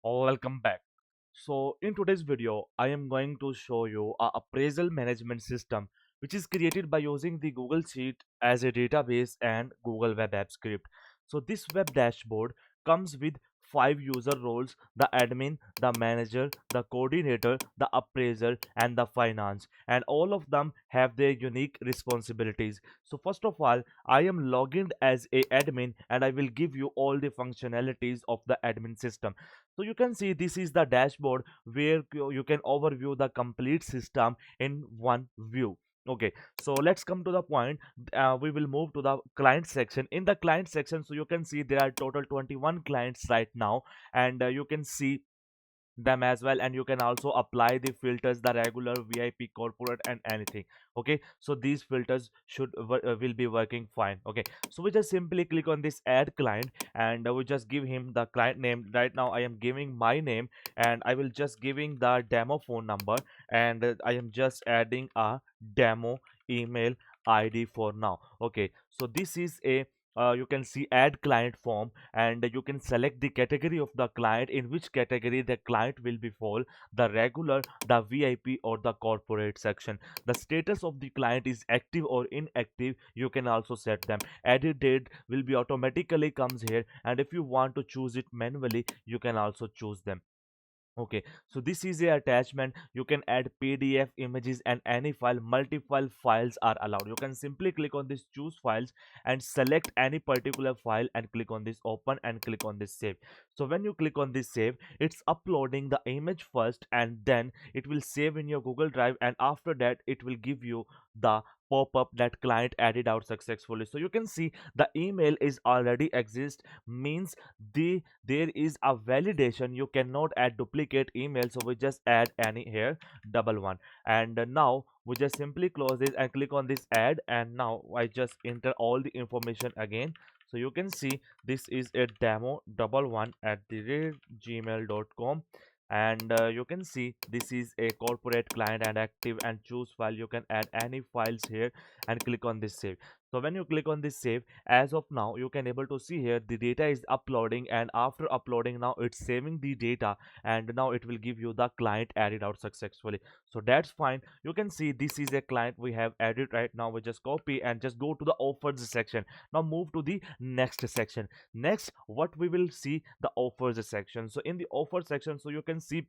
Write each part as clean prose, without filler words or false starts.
Welcome back. So in today's video, I am going to show you a appraisal management system which is created by using the Google Sheet as a database and Google Web App Script. So this web dashboard comes with five user roles: the admin, the manager, the coordinator, the appraiser, and the finance. And all of them have their unique responsibilities. So first of all, I am logged in as a admin and I will give you all the functionalities of the admin system. So you can see this is the dashboard where you can overview the complete system in one view. Okay, so let's come to the point. We will move to the client section. In the client section, so you can see there are total 21 clients right now, and you can see them as well, and you can also apply the filters: the regular, VIP, corporate, and anything. Okay, so these filters will be working fine. Okay, so we just simply click on this add client, and we just give him the client name. Right now I am giving my name, and I will just giving the demo phone number, and I am just adding a demo email ID for now. Okay, so this is a you can see add client form, and you can select the category of the client, in which category the client will be fall: the regular, the VIP, or the corporate section. The status of the client is active or inactive, you can also set them. Edit date will be automatically comes here, and if you want to choose it manually, you can also choose them. Okay, so this is a attachment. You can add PDF, images, and any file. Multiple files are allowed. You can simply click on this choose files and select any particular file and click on this open and click on this save. So when you click on this save, it's uploading the image first, and then it will save in your Google Drive, and after that it will give you the pop-up that client added out successfully. So you can see the email is already exist, means there is a validation. You cannot add duplicate email, so we just add any here, double one. And now we just simply close this and click on this add, and now I just enter all the information again. So you can see this is a demo double one at the rate gmail.com, and you can see this is a corporate client and active, and choose file. You can add any files here and click on this save. So when you click on this save, as of now you can able to see here the data is uploading, and after uploading now it's saving the data, and now it will give you the client added out successfully. So that's fine. You can see this is a client we have added. Right now we just copy and just go to the offers section. Now move to the next section. Next, what we will see, the offers section. So in the offer section, so you can see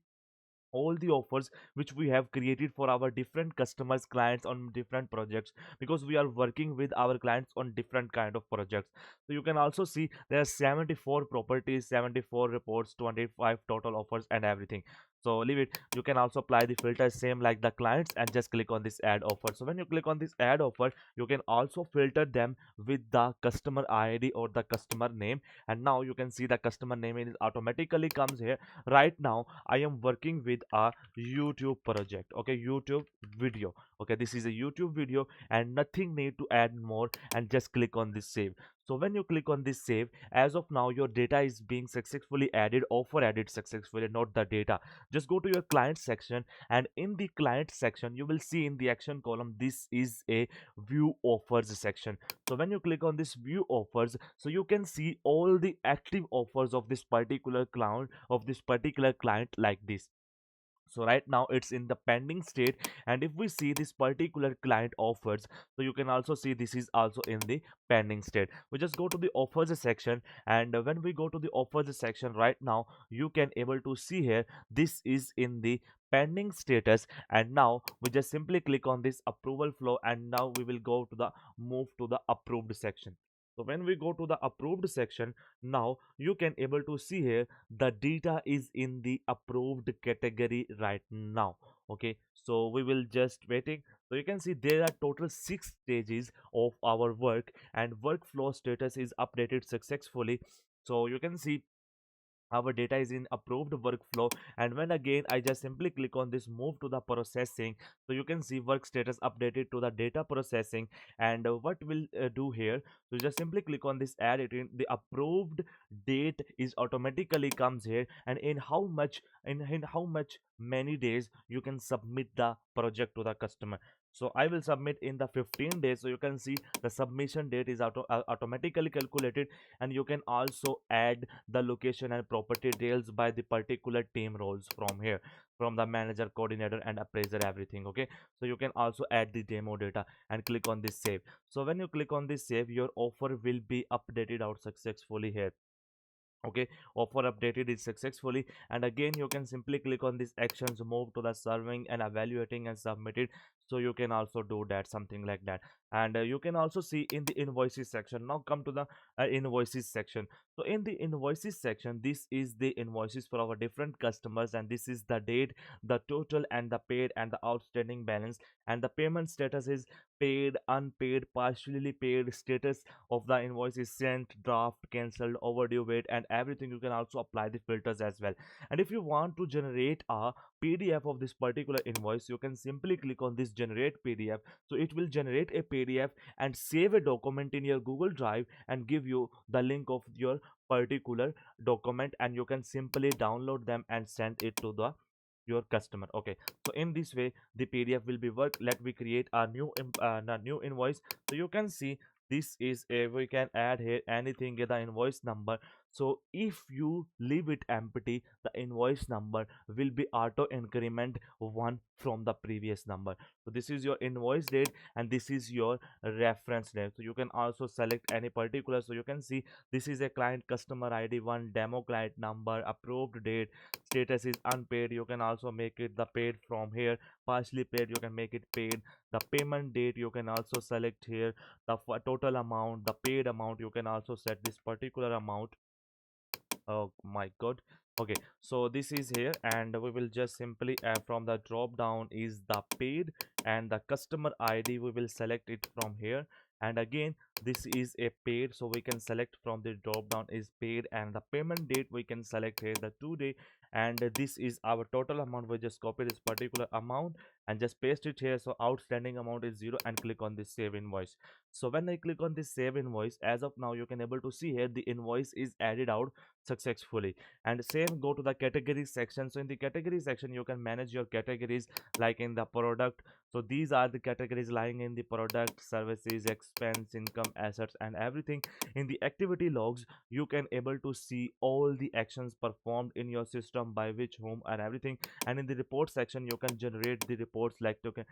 all the offers which we have created for our different customers, clients on different projects, because we are working with our clients on different kind of projects. So you can also see there are 74 properties, 74 reports, 25 total offers, and everything. So leave it. You can also apply the filter same like the clients and just click on this add offer. So when you click on this add offer, you can also filter them with the customer ID or the customer name, and now you can see the customer name is automatically comes here. Right now I am working with a YouTube project. Okay, YouTube video. Okay, this is a YouTube video, and nothing need to add more, and just click on this save. So when you click on this save, as of now your data is being successfully added, offer added successfully, not the data. Just go to your client section, and in the client section you will see in the action column this is a view offers section. So when you click on this view offers, so you can see all the active offers of this particular client like this. So right now it's in the pending state, and if we see this particular client offers, so you can also see this is also in the pending state. We just go to the offers section, and when we go to the offers section right now, you can able to see here this is in the pending status. And now we just simply click on this approval flow, and now we will go to the move to the approved section. So when we go to the approved section, now you can able to see here the data is in the approved category right now. Okay, so we will just waiting. So you can see there are total 6 stages of our work, and workflow status is updated successfully. So you can see our data is in approved workflow, and when again I just simply click on this move to the processing, so you can see work status updated to the data processing. And what we'll do here, so just simply click on this add it in the approved date is automatically comes here, and in how much many days you can submit the project to the customer. So I will submit in the 15 days. So you can see the submission date is automatically calculated, and you can also add the location and property details by the particular team roles from here, from the manager, coordinator, and appraiser, everything. Okay, so you can also add the demo data and click on this save. So when you click on this save, your offer will be updated out successfully here. Okay, offer updated is successfully, and again you can simply click on these actions, move to the serving and evaluating and submitted. So you can also do that, something like that. And you can also see in the invoices section. Now come to the invoices section. So in the invoices section, this is the invoices for our different customers, and this is the date, the total, and the paid and the outstanding balance, and the payment status is paid, unpaid, partially paid, status of the invoice is sent, draft, cancelled, overdue, wait, and everything. You can also apply the filters as well. And if you want to generate a PDF of this particular invoice, you can simply click on this generate PDF. So it will generate a PDF and save a document in your Google Drive and give you the link of your particular document, and you can simply download them and send it to the your customer. Okay, so in this way the PDF will be work. Let me create a new invoice. So you can see this is a, we can add here anything, the invoice number. So if you leave it empty, the invoice number will be auto increment one from the previous number. So this is your invoice date, and this is your reference name. So you can also select any particular. So you can see this is a client customer ID 1, demo client number, approved date, status is unpaid. You can also make it the paid from here, partially paid, you can make it paid. The payment date you can also select here, the total amount, the paid amount, you can also set this particular amount. Oh my god. Okay, so this is here, and we will just simply from the drop down is the paid, and the customer ID we will select it from here. And again this is a paid, so we can select from the drop down is paid, and the payment date we can select here the 2 day. And this is our total amount. We just copy this particular amount and just paste it here. So outstanding amount is 0, and click on this save invoice. So when I click on this save invoice, as of now you can able to see here the invoice is added out successfully. And same go to the category section. So in the category section you can manage your categories, like in the product. So these are the categories lying in the product, services, expense, income, assets, and everything. In the activity logs you can able to see all the actions performed in your system, by which, whom, and everything. And in the report section you can generate the reports, like you can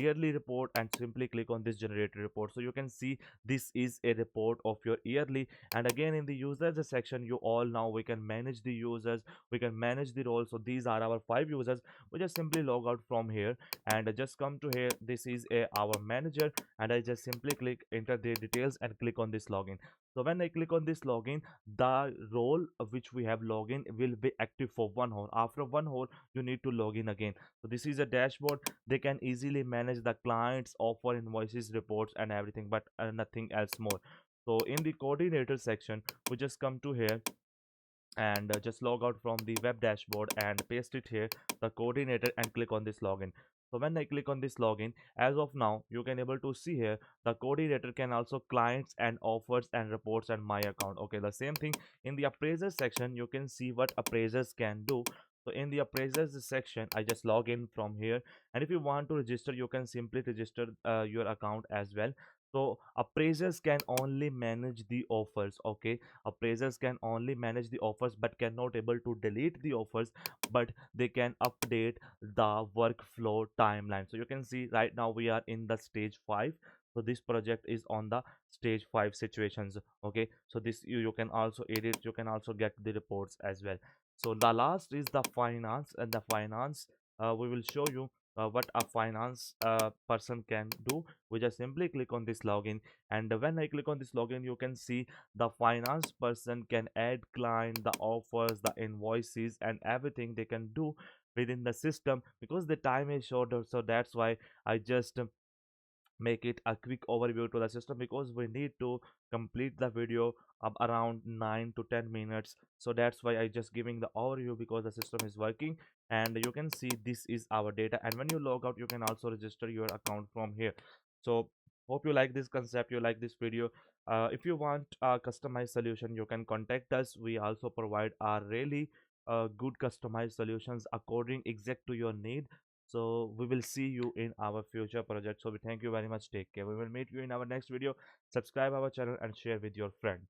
yearly report, and simply click on this generate report. So you can see this is a report of your yearly. And again in the users section, you all now we can manage the users, we can manage the roles. So these are our 5 users. We just simply log out from here and just come to here. This is our manager, and I just simply click enter the details and click on this login. So when I click on this login, the role of which we have login will be active for 1 hour. After 1 hour you need to log in again. So this is a dashboard. They can easily manage the clients, offer, invoices, reports, and everything, but nothing else more. So in the coordinator section we just come to here and just log out from the web dashboard and paste it here, the coordinator, and click on this login. So when I click on this login, as of now you can able to see here the coordinator can also clients and offers and reports and my account. Okay, the same thing in the appraisers section. You can see what appraisers can do. So in the appraisers section I just log in from here, and if you want to register you can simply register your account as well. So appraisers can only manage the offers. Okay, appraisers can only manage the offers but cannot able to delete the offers, but they can update the workflow timeline. So you can see right now we are in the stage 5. So this project is on the stage 5 situations. Okay, so this you can also edit, you can also get the reports as well. So the last is the finance, and the finance we will show you what a finance person can do. We just simply click on this login, and when I click on this login you can see the finance person can add client, the offers, the invoices, and everything they can do within the system. Because the time is short, so that's why I just make it a quick overview to the system, because we need to complete the video around 9 to 10 minutes. So that's why I just giving the overview, because the system is working. And you can see this is our data, and when you log out you can also register your account from here. So hope you like this concept, you like this video. If you want a customized solution you can contact us. We also provide our really good customized solutions according exact to your need. So we will see you in our future project. So we thank you very much. Take care. We will meet you in our next video. Subscribe our channel and share with your friends.